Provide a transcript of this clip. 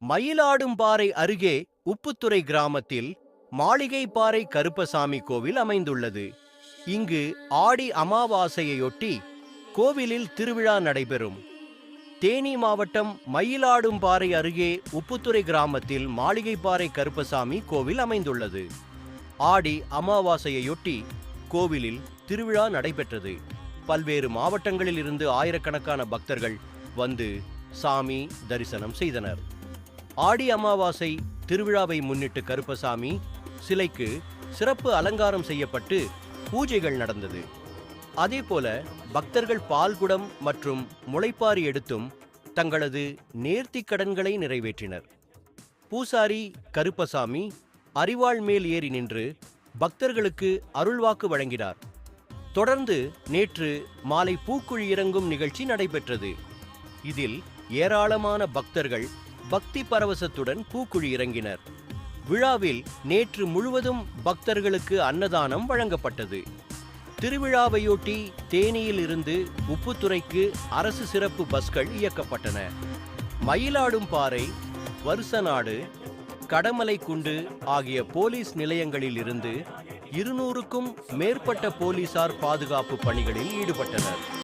மயிலாடும்பாறை அருகே உப்புத்துறை கிராமத்தில் மாளிகைப்பாறை கருப்பசாமி கோவில் அமைந்துள்ளது. இங்கு ஆடி அமாவாசையொட்டி கோவிலில் திருவிழா நடைபெறும். தேனி மாவட்டம் மயிலாடும்பாறை அருகே உப்புத்துறை கிராமத்தில் மாளிகைப்பாறை கருப்பசாமி கோவில் அமைந்துள்ளது. ஆடி அமாவாசையொட்டி கோவிலில் திருவிழா நடைபெற்றது. பல்வேறு மாவட்டங்களில் இருந்து ஆயிரக்கணக்கான பக்தர்கள் வந்து சாமி தரிசனம் செய்தனர். ஆடி அமாவாசை திருவிழாவை முன்னிட்டு கருப்பசாமி சிலைக்கு சிறப்பு அலங்காரம் செய்யப்பட்டு பூஜைகள் நடந்தது. அதேபோல பக்தர்கள் பால்குடம் மற்றும் முளைப்பாரி எடுத்தும் தங்களது நேர்த்திக் கடன்களை நிறைவேற்றினர். பூசாரி கருப்பசாமி அரிவாள் மேல் ஏறி நின்று பக்தர்களுக்கு அருள்வாக்கு வழங்கினார். தொடர்ந்து நேற்று மாலை பூக்குழி இறங்கும் நிகழ்ச்சி நடைபெற்றது. இதில் ஏராளமான பக்தர்கள் பக்தி பரவசத்துடன் பூக்குழி இறங்கினர். விழாவில் நேற்று முழுவதும் பக்தர்களுக்கு அன்னதானம் வழங்கப்பட்டது. திருவிழாவையொட்டி தேனியில் இருந்து உப்புத்துறைக்கு அரசு சிறப்பு பஸ்கள் இயக்கப்பட்டன. மயிலாடும்பாறை, வருசநாடு, கடமலைக்குண்டு ஆகிய போலீஸ் நிலையங்களில் இருந்து 200க்கும் மேற்பட்ட போலீசார் பாதுகாப்பு பணிகளில் ஈடுபட்டனர்.